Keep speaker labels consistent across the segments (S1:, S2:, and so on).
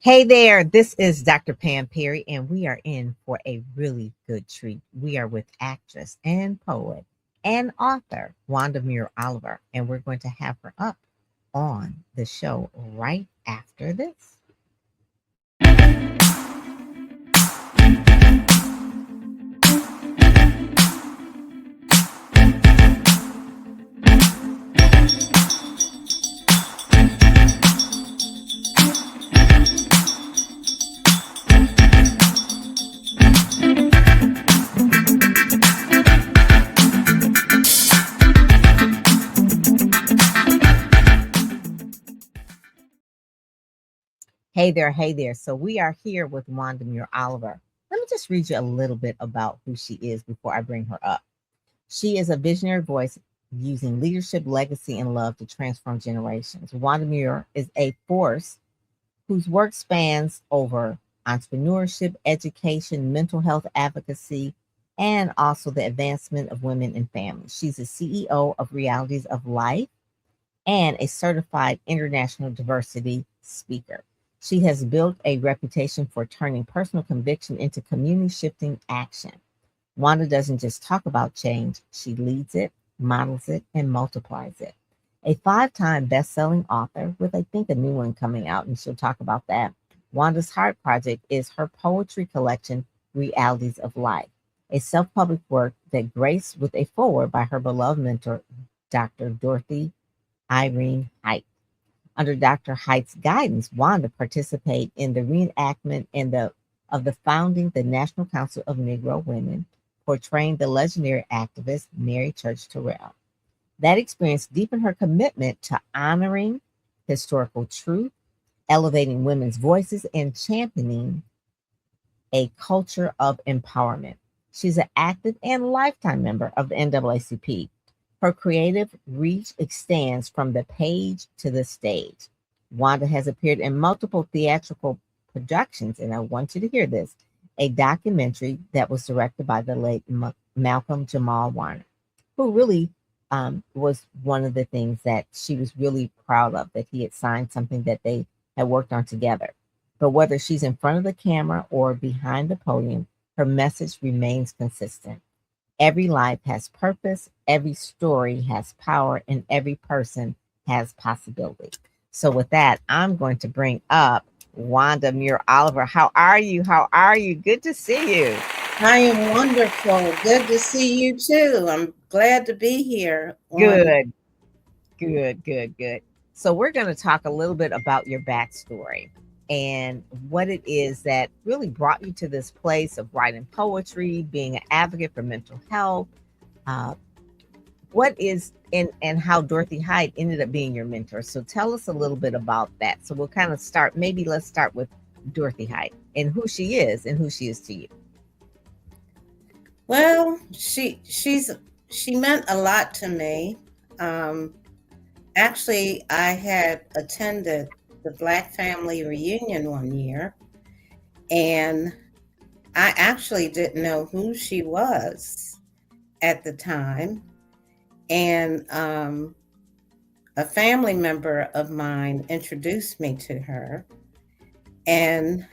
S1: Hey there, this is Dr. Pam Perry, and we are in for a really good treat. We are with actress and poet and author Wanda Muir Oliver, and we're going to have her up on the show right after this. Hey there, hey there. So we are here with Wanda Muir Oliver. Let me just read you a little bit about who she is before I bring her up. She is a visionary voice using leadership, legacy, and love to transform generations. Wanda Muir is a force whose work spans over entrepreneurship, education, mental health advocacy, and also the advancement of women and families. She's the CEO of Realities of Life and a certified international diversity speaker. She has built a reputation for turning personal conviction into community shifting action. Wanda doesn't just talk about change, she leads it, models it, and multiplies it. A 5-time best-selling author with, I think, a new one coming out, and she'll talk about that. Wanda's Heart Project is her poetry collection, Realities of Life, a self-published work that graced with a foreword by her beloved mentor, Dr. Dorothy Height. Under Dr. Height's guidance, Wanda participated in the reenactment of the founding the National Council of Negro Women, portraying the legendary activist Mary Church Terrell. That experience deepened her commitment to honoring historical truth, elevating women's voices, and championing a culture of empowerment. She's an active and lifetime member of the NAACP. Her creative reach extends from the page to the stage. Wanda has appeared in multiple theatrical productions, and I want you to hear this, a documentary that was directed by the late Malcolm Jamal Warner, who really was one of the things that she was really proud of, that he had signed something that they had worked on together. But whether she's in front of the camera or behind the podium, her message remains consistent. Every life has purpose, every story has power, and every person has possibility. So, with that, I'm going to bring up Wanda Muir Oliver. How are you? How are you? Good to see you.
S2: I am wonderful. Good to see you too. I'm glad to be here on.
S1: Good, good. So, we're going to talk a little bit about your backstory and what it is that really brought you to this place of writing poetry, being an advocate for mental health. Uh, what is and how Dorothy Height ended up being your mentor. So tell us a little bit about that. So we'll kind of start. Maybe let's start with Dorothy Height and who she is and who she is to you.
S2: Well, she meant a lot to me. Um, Actually, I had attended the Black family reunion one year, and I actually didn't know who she was at the time. And a family member of mine introduced me to her, and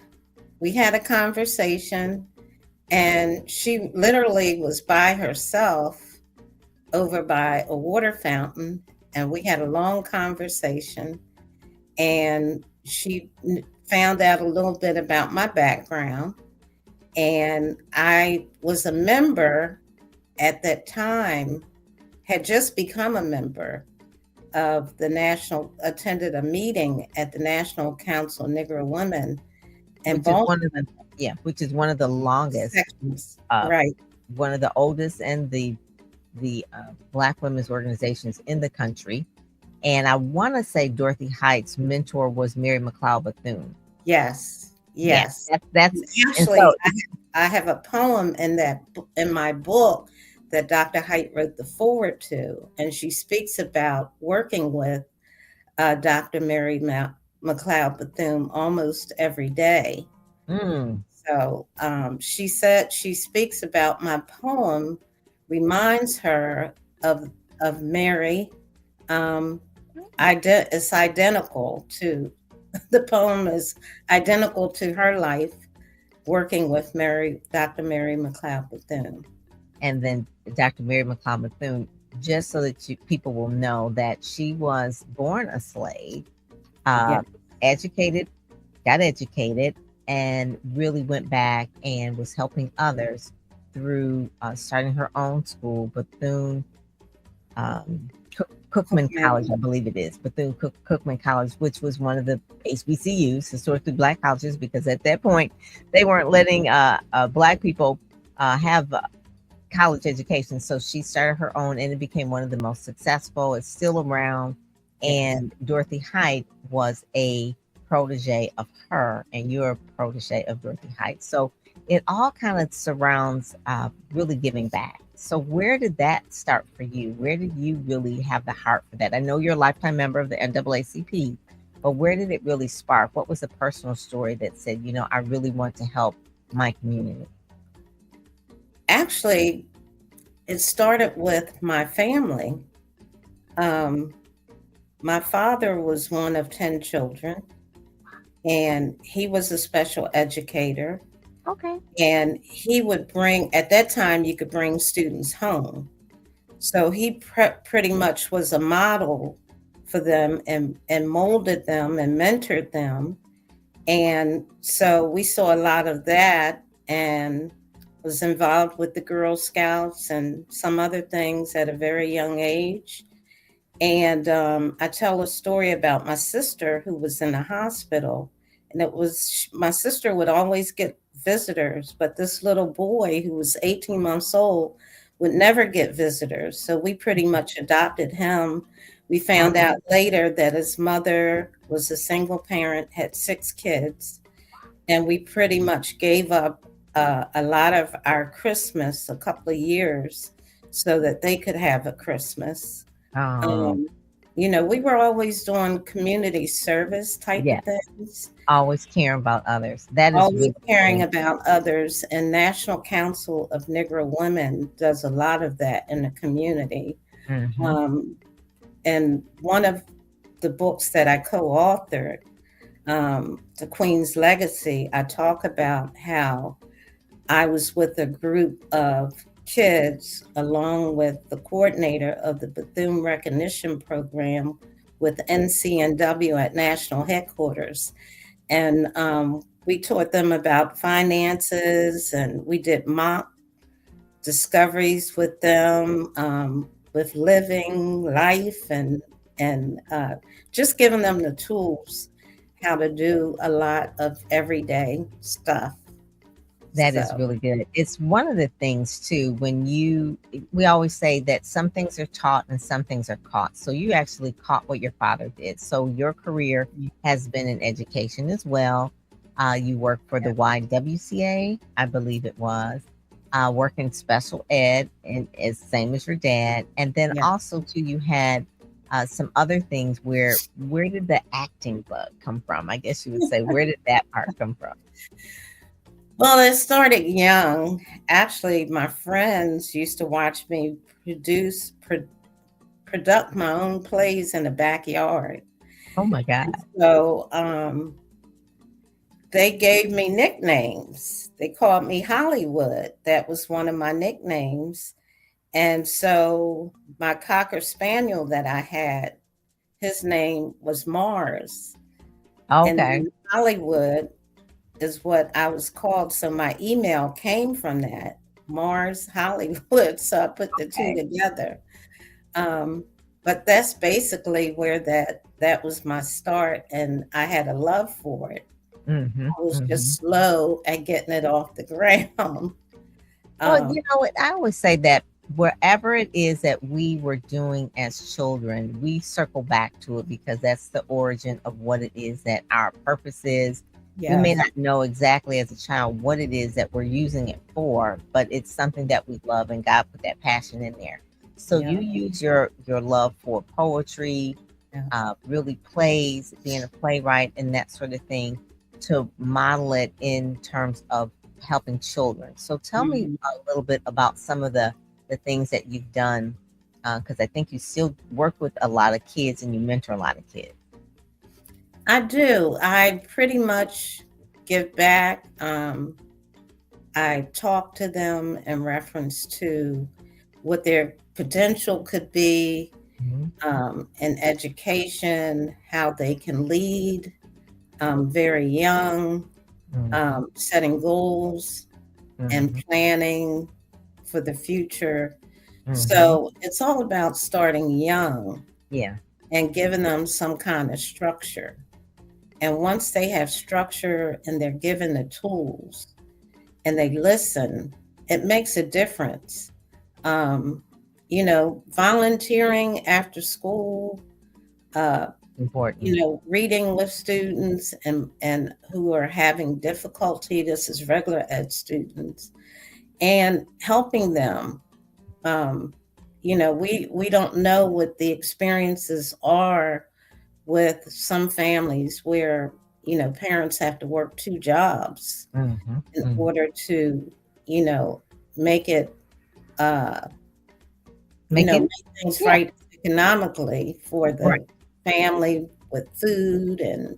S2: we had a conversation. And she literally was by herself over by a water fountain. And we had a long conversation. And she found out a little bit about my background. And I was a member at that time, had just become a member of the attended a meeting at the National Council of Negro Women in
S1: Which is one of
S2: Baltimore.
S1: the which is one of the longest,
S2: Sections,
S1: uh,
S2: right.
S1: one of the oldest, and the Black women's organizations in the country. And I want to say Dorothy Height's mentor was Mary McLeod Bethune.
S2: Yes,
S1: Yeah,
S2: yes.
S1: that's and
S2: Actually,
S1: so
S2: I have a poem in my book that Dr. Height wrote the foreword to, and she speaks about working with Dr. McLeod Bethune almost every day.
S1: mm,
S2: So she said she speaks about my poem, reminds her of Mary. Um, it's identical to the poem is identical to her life working with Dr. Mary McLeod Bethune.
S1: And then Dr. Mary McLeod Bethune, just so that people will know that she was born a slave,
S2: Yeah.
S1: uh, educated, got educated, and really went back and was helping others through starting her own school, Bethune Cookman College, I believe it is, Bethune Cookman College, which was one of the HBCUs, historically black colleges, because at that point they weren't letting black people have college education. So she started her own, and it became one of the most successful. It's still around.
S2: Yes.
S1: And Dorothy Height was a protege of her, and you're a protege of Dorothy Height. So it all kind of surrounds really giving back. So where did that start for you? Where did you really have the heart for that? I know you're a lifetime member of the NAACP, but where did it really spark? What was the personal story that said, you know, I really want to help my community?
S2: Actually, it started with my family. Um, my father was one of 10 children, and he was a special educator.
S1: Okay.
S2: And he would bring, at that time, you could bring students home. So he pretty much was a model for them and molded them and mentored them. And so we saw a lot of that, and was involved with the Girl Scouts and some other things at a very young age. And I tell a story about my sister who was in the hospital. And it was my sister would always get visitors, but this little boy who was 18 months old would never get visitors. So we pretty much adopted him. We found out later that his mother was a single parent, had 6 kids, and we pretty much gave up a lot of our Christmas, a couple of years, so that they could have a Christmas.
S1: Oh,
S2: Um, you know, we were always doing community service type of
S1: yes.
S2: things,
S1: Always caring about others. That is
S2: always
S1: really
S2: caring
S1: great.
S2: about others. And National Council of Negro Women does a lot of that in the community.
S1: Mhm.
S2: Um, and one of the books that I co-authored, The Queen's Legacy, I talk about how I was with a group of kids along with the coordinator of the Bethune Recognition Program with NCNW at national headquarters. And we taught them about finances, and we did mock discoveries with them, with living life, and just giving them the tools how to do a lot of everyday stuff.
S1: That is
S2: So
S1: really good. It's one of the things too, we always say that some things are taught and some things are caught. So you actually caught what your father did. So your career has been in education as well. You work for the YWCA, I believe it was, working special ed, and as same as your dad. And then
S2: yeah.
S1: also too, you had some other things where did the acting bug come from? I guess you would say, where did that part come from?
S2: Well, it started young. Actually, my friends used to watch me produce, product my own plays in the backyard.
S1: Oh my God.
S2: So they gave me nicknames. They called me Hollywood. That was one of my nicknames. And so my Cocker Spaniel that I had, his name was Mars. And
S1: Okay.
S2: then Hollywood is what I was called. So my email came from that, Mars Hollywood. So I put the two
S1: Okay.
S2: together. Um, but that's basically where that was my start, and I had a love for it.
S1: Mhm,
S2: I was
S1: mhm.
S2: just slow at getting it off the ground.
S1: Well,
S2: Um,
S1: you know what? I always say that wherever it is that we were doing as children, we circle back to it because that's the origin of what it is that our purpose is. We may
S2: yes,
S1: not know exactly as a child what it is that we're using it for, but it's something that we love, and God put that passion in there. So
S2: yeah,
S1: you use your love for poetry,
S2: yeah.
S1: really plays, being a playwright, and that sort of thing, to model it in terms of helping children. So tell me
S2: Mhm.
S1: a little bit about some of the things that you've done, because I think you still work with a lot of kids and you mentor a lot of kids.
S2: I do. I pretty much give back. I talk to them in reference to what their potential could be
S1: Mhm,
S2: in education, how they can lead very young,
S1: mhm,
S2: setting goals and
S1: mhm,
S2: planning for the future.
S1: mhm.
S2: So it's all about starting young
S1: Yeah,
S2: and giving them some kind of structure. And once they have structure and they're given the tools and they listen, it makes a difference. Um, volunteering after school, uh,
S1: important.
S2: reading with students and who are having difficulty. This is regular ed students and helping them. Um, we don't know what the experiences are with some families where parents have to work two jobs
S1: Mhm,
S2: in
S1: mhm.
S2: order to you know make it uh
S1: Make it,
S2: make things
S1: yeah,
S2: right economically for
S1: right.
S2: the family with food and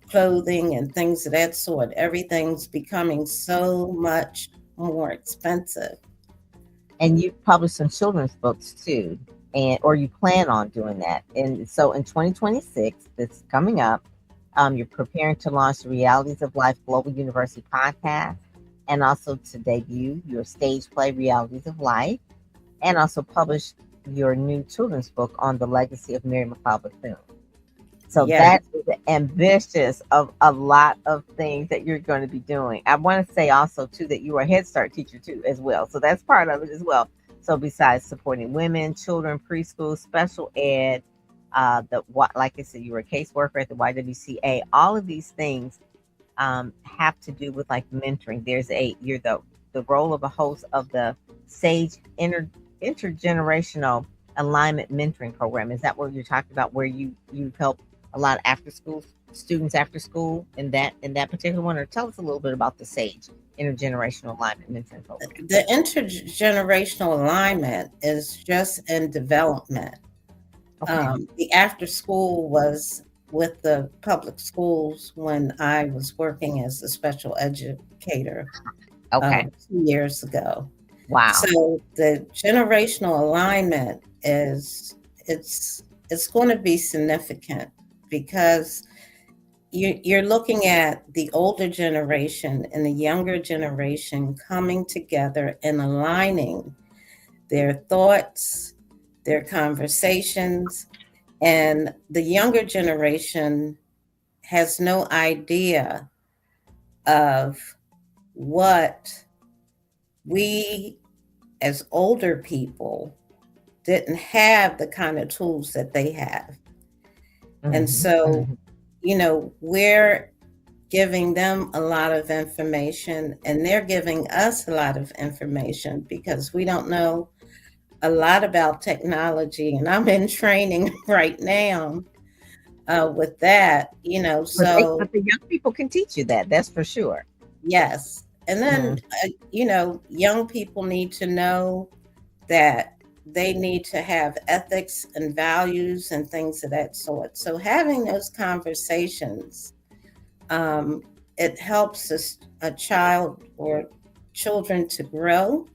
S2: clothing and things of that sort. Everything's becoming so much more expensive.
S1: And you publish some children's books too, and or you plan on doing that. And so in 2026, that's coming up, you're preparing to launch the Realities of Life Global University podcast, and also to debut your stage play Realities of Life, and also publish your new children's book on the legacy of Mary McLeod Bethune. So
S2: Yeah.
S1: that is ambitious of a lot of things that you're going to be doing. I want to say also too that you are a Head Start teacher too as well. So that's part of it as well. So besides supporting women, children, preschool, special ed, the what like I said, you were a caseworker at the YWCA. All of these things have to do with like mentoring. You're the role of a host of the Sage Intergenerational Alignment Mentoring Program. Is that what you're talking about? Where you help a lot of after school students after school in that particular one, or tell us a little bit about the Sage Intergenerational Alignment Mentoring Program.
S2: The intergenerational alignment is just in development.
S1: Okay.
S2: The after school was with the public schools when I was working as a special educator
S1: Okay.
S2: 2 years ago.
S1: Wow.
S2: So the generational alignment is it's going to be significant because you're looking at the older generation and the younger generation coming together and aligning their thoughts, their conversations, and the younger generation has no idea of what we as older people didn't have the kind of tools that they have. And
S1: Hmm.
S2: so,
S1: Hmm.
S2: we're giving them a lot of information and they're giving us a lot of information because we don't know a lot about technology. And I'm in training right now with that, so
S1: But the young people can teach you that. That's for sure.
S2: yes. And then,
S1: Mm,
S2: young people need to know that they need to have ethics and values and things of that sort. So having those conversations, um, it helps a child or children to grow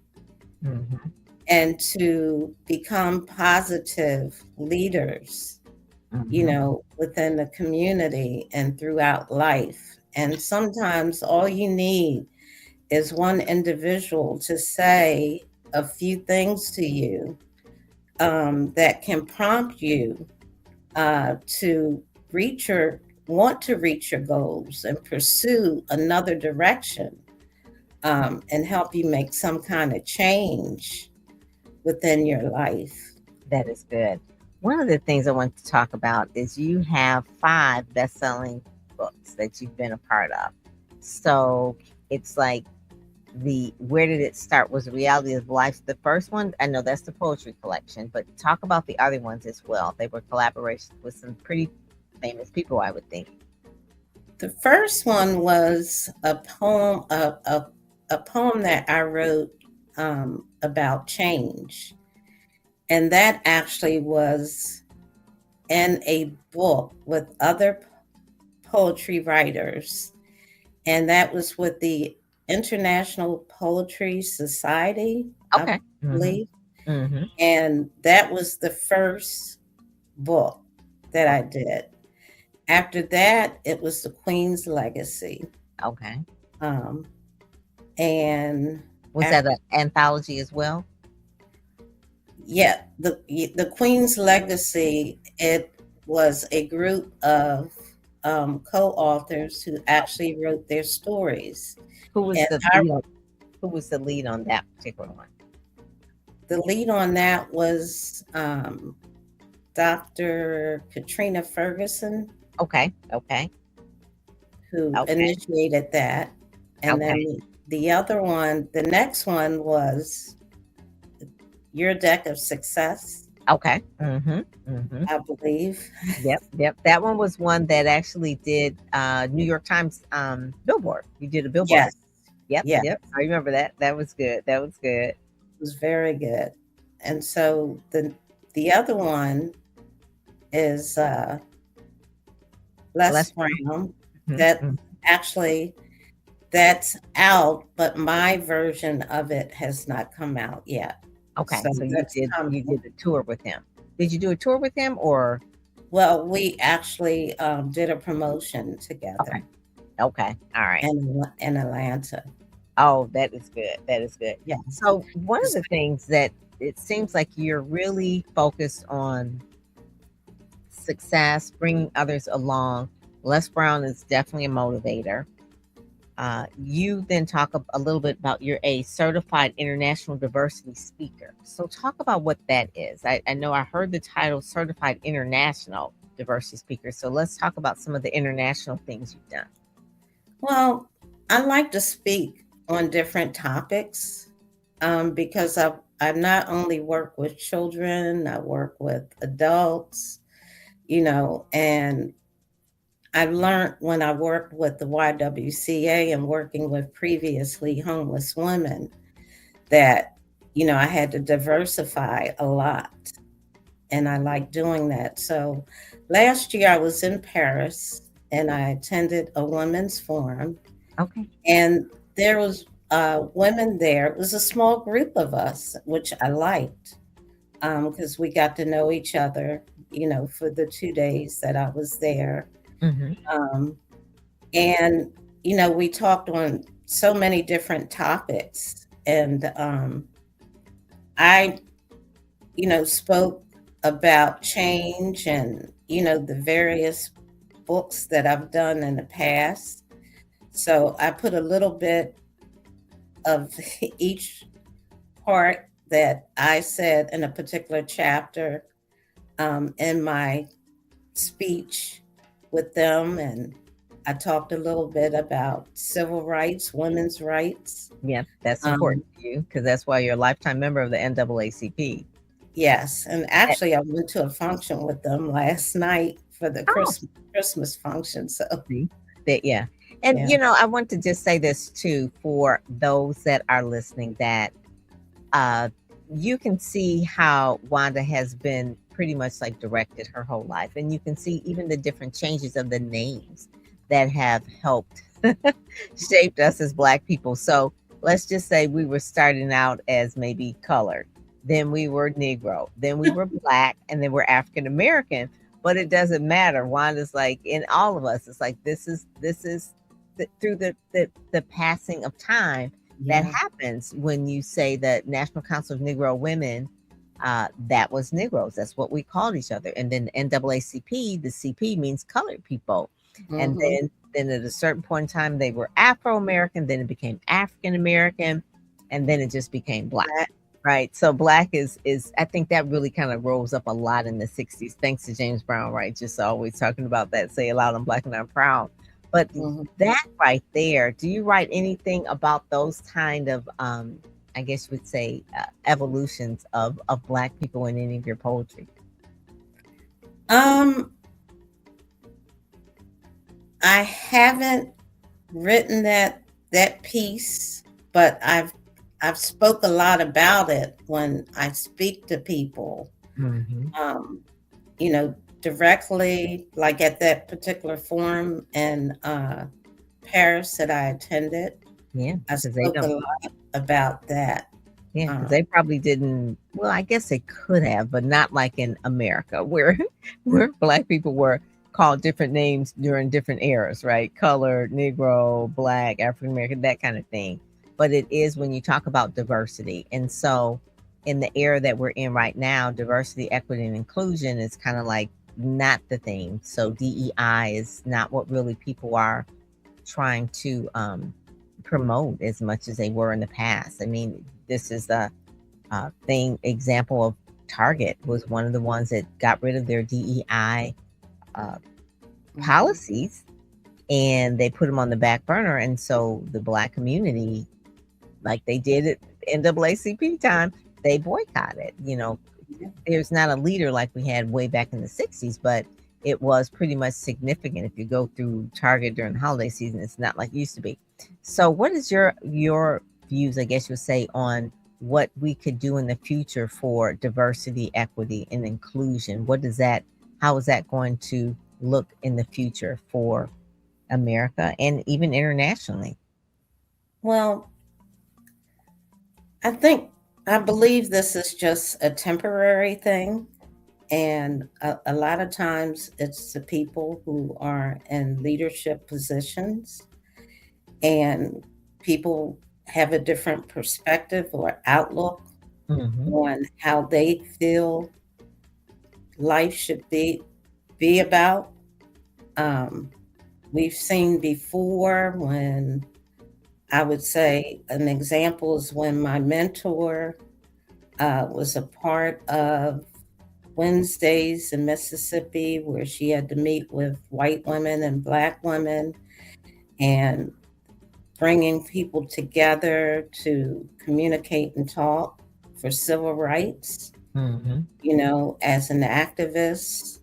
S1: mhm,
S2: and to become positive leaders,
S1: mhm.
S2: within the community and throughout life. And sometimes all you need is one individual to say a few things to you that can prompt you to reach your want to reach your goals and pursue another direction and help you make some kind of change within your life.
S1: That is good. One of the things I want to talk about is you have five best-selling books that you've been a part of. So it's like the where did it start was the reality of life. The first one, I know that's the poetry collection, but talk about the other ones as well. They were collaborations with some pretty famous people, I would think.
S2: The first one was a poem that I wrote about change, and that actually was in a book with other poetry writers, and that was with the International Poetry Society, I
S1: Okay. Mm-hmm.
S2: believe.
S1: Mm-hmm.
S2: And that was the first book that I did. After that, it was The Queen's Legacy.
S1: Okay.
S2: Um, and
S1: Was that
S2: after,
S1: an anthology as well?
S2: yeah, the Queen's Legacy, it was a group of co-authors who actually wrote their stories.
S1: Who was
S2: And
S1: the
S2: I,
S1: lead on, who was the lead on that particular one?
S2: the lead on that was Dr. Katrina Ferguson,
S1: Okay. Okay.
S2: who
S1: Okay.
S2: initiated that. And then
S1: Okay.
S2: the other one, the next one was Your Deck of Success,
S1: Okay. Mm-hmm. Mm-hmm.
S2: I believe.
S1: Yep. Yep. That one was one that actually did New York Times billboard. You did a billboard.
S2: Yes,
S1: Yep.
S2: yes,
S1: Yep. I remember that. That was good. That was good.
S2: it was very good. And so the other one is Les
S1: Less.
S2: Brown. That
S1: Mm-hmm.
S2: actually that's out, but my version of it has not come out yet.
S1: Okay.
S2: So
S1: So you
S2: that's
S1: did
S2: coming.
S1: a tour with him. Did you do a tour with him or
S2: Well, we actually did a promotion
S1: okay.
S2: together
S1: Okay. All right.
S2: in Atlanta.
S1: Oh, that is good. That is good.
S2: Yes.
S1: So, one of
S2: So,
S1: the things that it seems like you're really focused on success, bringing others along. Les Brown is definitely a motivator. You then talk a little bit about you're a certified international diversity speaker. So, talk about what that is. I know I heard the title certified international diversity speaker. So, let's talk about some of the international things you've done.
S2: well, I like to speak on different topics because I not only work with children, I work with adults, and I learned when I worked with the YWCA and working with previously homeless women that, I had to diversify a lot. And I like doing that. So last year I was in Paris and I attended a women's forum,
S1: Okay.
S2: and there was women there. It was a small group of us, which I liked because we got to know each other, for the 2 days that I was there.
S1: Mm-hmm.
S2: Um, and we talked on so many different topics, and I spoke about change and the various books that I've done in the past. So I put a little bit of each part that I said in a particular chapter in my speech with them, and I talked a little bit about civil rights, women's rights.
S1: Yeah, that's
S2: Um,
S1: important to you because that's why you're a lifetime member of the NAACP.
S2: yes, and actually, I went to a function with them last night for the
S1: Oh,
S2: Christmas function. So
S1: see that, yeah. And
S2: yeah,
S1: I want to just say this too for those that are listening that uh, you can see how Wanda has been pretty much like directed her whole life, and you can see even the different changes of the names that have helped shaped us as Black people. So let's just say we were starting out as maybe colored, then we were Negro, then we were Black, and then we're African American. But it doesn't matter. Wanda's like in all of us. It's like this is through the passing of time that
S2: yeah,
S1: happens when you say the National Council of Negro Women. That was Negroes. That's what we called each other. And then the NAACP, the CP means colored people. And
S2: hmm,
S1: then at a certain point in time, they were Afro American. Then it became African American, and then it just became Black. Right. So Black is I think that really kind of rose up a lot in the 60s. Thanks to James Brown, right? Just always talking about that. Say it loud, I'm Black and I'm proud. But
S2: hmm.
S1: that right there, do you write anything about those kind of I guess you would say evolutions of Black people in any of your poetry?
S2: Um, I haven't written that piece, but I've spoke a lot about it when I speak to people.
S1: Mm-hmm.
S2: Um, you know, directly, like at that particular forum in Paris that I attended.
S1: Yeah,
S2: I
S1: because they
S2: spoke a
S1: don't.
S2: lot about that.
S1: Yeah, because
S2: Um,
S1: they probably didn't. Well, I guess they could have, but not like in America, where where Black people were called different names during different eras, right? Colored, Negro, Black, African American, that kind of thing. But it is when you talk about diversity, and so in the era that we're in right now, diversity, equity, and inclusion is kind of like not the thing. So DEI is not what really people are trying to promote as much as they were in the past. I mean, this is the thing example of Target was one of the ones that got rid of their DEI uh,
S2: mhm.
S1: policies, and they put them on the back burner. And so the Black community, like they did at NAACP time, they boycotted. You know,
S2: Yeah.
S1: there's not a leader like we had way back in the 60s, but it was pretty much significant. If you go through Target during the holiday season, it's not like it used to be. So what is your views, I guess you would say, on what we could do in the future for diversity, equity, and inclusion? What does that, how is that going to look in the future for America and even internationally?
S2: Well, I think, I believe this is just a temporary thing. And a lot of times it's the people who are in leadership positions, and people have a different perspective or outlook
S1: Hmm.
S2: on how they feel life should be about. Um, we've seen before when, I would say an example is when my mentor was a part of Wednesdays in Mississippi, where she had to meet with white women and Black women and bringing people together to communicate and talk for civil rights,
S1: Hmm.
S2: as an activist,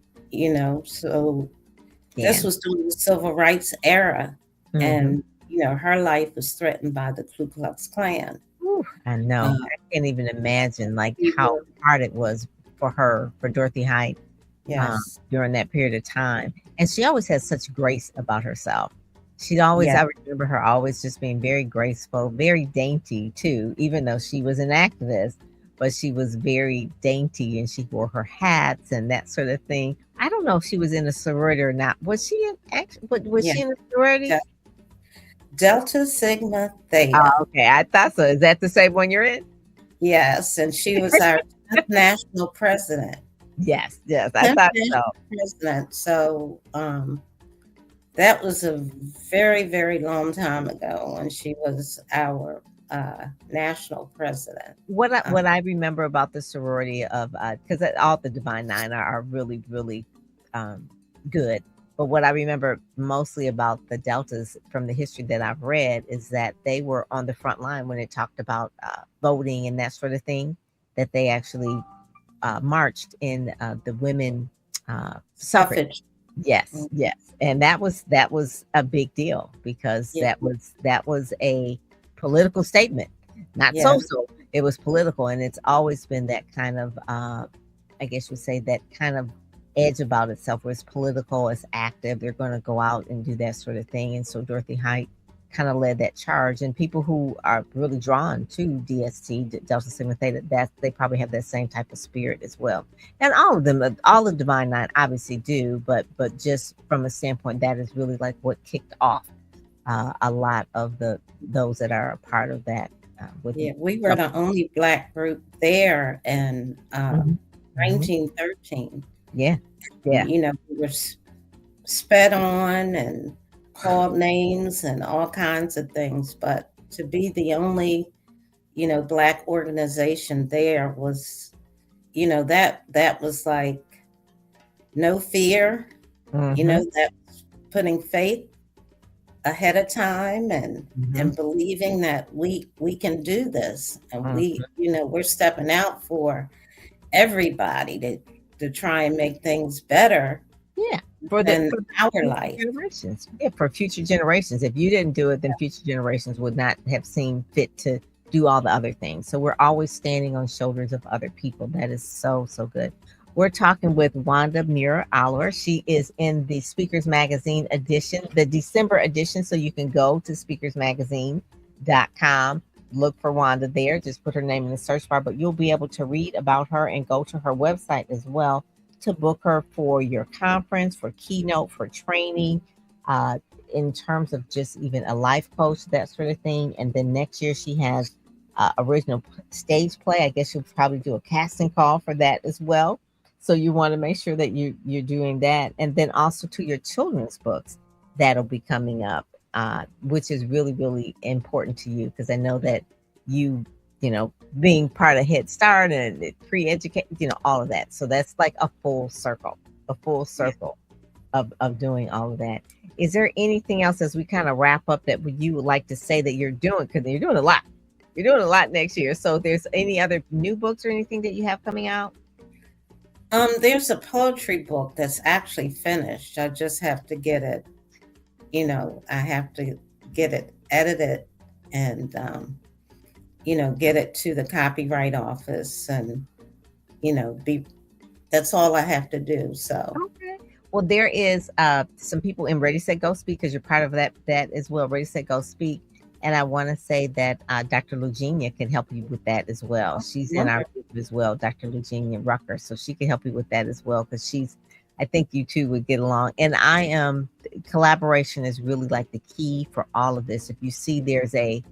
S2: so
S1: Yeah.
S2: this was during the civil rights era.
S1: Hmm.
S2: And, her life was threatened by the Ku Klux Klan.
S1: Whew, I know.
S2: Uh,
S1: I can't even imagine like
S2: we
S1: how
S2: were,
S1: hard it was for her, for Dorothy Height,
S2: yes,
S1: during that period of time. And she always had such grace about herself. She'd always,
S2: yes,
S1: I remember her always just being very graceful, very dainty too, even though she was an activist, but she was very dainty and she wore her hats and that sort of thing. I don't know if she was in a sorority or not. Was she in was
S2: yeah,
S1: she in a sorority?
S2: Delta Sigma Theta.
S1: Oh, okay. I thought so. Is that the same one you're in?
S2: Yes, and she was our 10th national president.
S1: Yes, yes, I
S2: 10th
S1: thought so.
S2: national president. So that was a very, very long time ago when she was our national president. Uh,
S1: What I remember about the sorority of, because all the Divine Nine are really, really um, good. But what I remember mostly about the Deltas from the history that I've read is that they were on the front line when it talked about voting and that sort of thing, that they actually marched in the women suffrage.
S2: Suffrage.
S1: Yes,
S2: Mm,
S1: yes. And that was a big deal because
S2: yeah,
S1: that was a political statement. Not
S2: yes,
S1: social, it was political, and it's always been that kind of I guess you would say that kind of edge about itself where it's political, it's active, they're going to go out and do that sort of thing. And so Dorothy Height kind of led that charge, and people who are really drawn to DST, Delta Sigma Theta, that they probably have that same type of spirit as well. And all of them, all of Divine Nine obviously do, but just from a standpoint, that is really like what kicked off a lot of those that are a part of that with
S2: yeah. We were
S1: Delta.
S2: the only Black group there in
S1: Mhm, mhm.
S2: 1913.
S1: Yeah,
S2: And,
S1: yeah.
S2: we were sped on and called names and all kinds of things. But to be the only, Black organization there was, that was like no fear,
S1: Hmm.
S2: that was putting faith ahead of time, and
S1: Hmm.
S2: believing that we can do this, and
S1: Hmm.
S2: we're stepping out for everybody to try and make things better
S1: Yeah, for the
S2: than
S1: for the
S2: our
S1: future
S2: life.
S1: generations. Yeah, for future generations. If you didn't do it, then future generations would not have seen fit to do all the other things. So we're always standing on shoulders of other people. That is so, so good. We're talking with Wanda Muir Oliver. She is in the Speakers Magazine edition, the December edition. So you can go to speakersmagazine.com, look for Wanda there. Just put her name in the search bar, but you'll be able to read about her and go to her website as well to book her for your conference, for keynote, for training, uh, in terms of just even a life coach, that sort of thing. And then next year she has original stage play. I guess you'll probably do a casting call for that as well. So you want to make sure that you're doing that, and then also to your children's books that'll be coming up, which is really really important to you because I know that being part of Head Start and pre-educate, all of that. So that's like a full circle of doing all of that. Is there anything else as we kind of wrap up that you would like to say that you're doing? Because you're doing a lot. You're doing a lot next year. So if there's any other new books or anything that you have coming out?
S2: There's a poetry book that's actually finished. I just have to get it, I have to get it edited and, get it to the copyright office and, be that's all I have to do. So,
S1: Okay. Well, there is some people in Ready Set Go Speak because you're part of that as well. Ready Set Go Speak, and I want to say that Dr. Lugenia can help you with that as well. She's in our group as well, Dr. Lugenia Rucker, so she can help you with that as well because she's. I think you two would get along, and collaboration is really like the key for all of this. If you see, there's a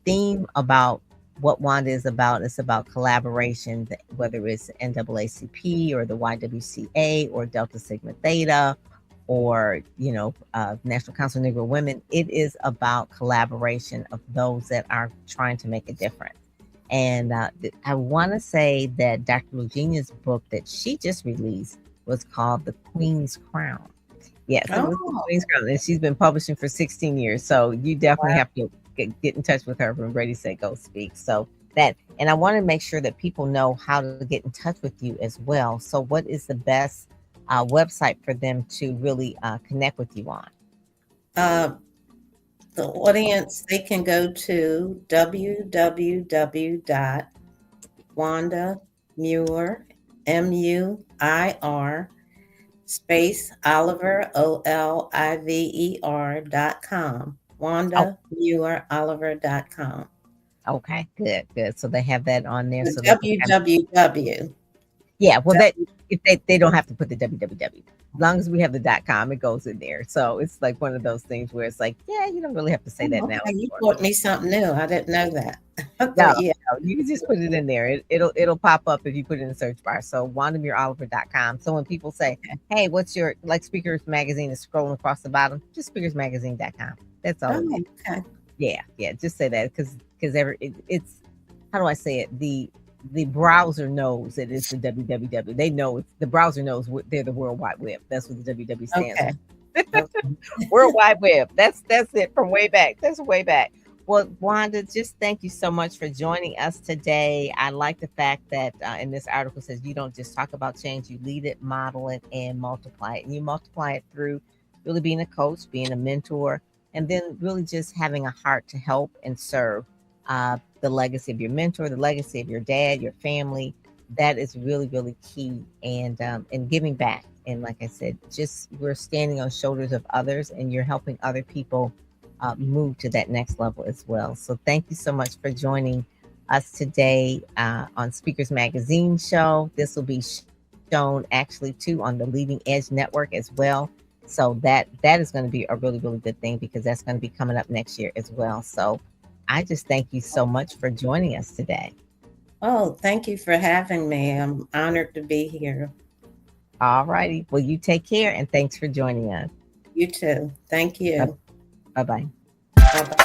S1: theme about what Wanda is about. It's about collaboration, whether it's NAACP or the YWCA or Delta Sigma Theta or, National Council of Negro Women. It is about collaboration of those that are trying to make a difference. And I want to say that Dr. Lugenia's book that she just released was called The Queen's Crown. Yes, it was The Queen's Crown. And she's been publishing for 16 years. So you definitely have to get in touch with her when Ready, Set, Go Speak. So and I want to make sure that people know how to get in touch with you as well. So what is the best website for them to really connect with you on?
S2: The audience, they can go to www.wandamuir, Muir, space Oliver, Oliver.com. WandaMuirOliver.com.
S1: Okay, good. So they have that on there. So they can
S2: www.
S1: Yeah, well, that if they don't have to put the www. As long as we have the .com, it goes in there. So it's like one of those things where it's like, yeah, you don't really have to say that now.
S2: You taught me something new. I didn't know that.
S1: No, you can just put it in there. It'll pop up if you put it in the search bar. So WandaMuirOliver.com. So when people say, hey, what's your, like Speakers Magazine is scrolling across the bottom, just speakersmagazine.com. That's all.
S2: Okay.
S1: Yeah, just say that because it's, how do I say it? The browser knows that it's the www. They know the browser knows they're the World Wide Web. That's what the www stands for. World Wide Web. That's it from way back. That's way back. Well, Wanda, just thank you so much for joining us today. I like the fact that in this article says you don't just talk about change, you lead it, model it, and multiply it. And you multiply it through really being a coach, being a mentor, and then really just having a heart to help and serve the legacy of your mentor, the legacy of your dad, your family. That is really, really key. And giving back. And like I said, just we're standing on shoulders of others and you're helping other people move to that next level as well. So thank you so much for joining us today on Speakers Magazine show. This will be shown actually too on the Leading Edge Network as well. So that is going to be a really, really good thing because that's going to be coming up next year as well. So I just thank you so much for joining us today.
S2: Oh, thank you for having me. I'm honored to be here.
S1: All righty. Well, you take care and thanks for joining us.
S2: You too. Thank you.
S1: Bye-bye.
S2: Bye-bye.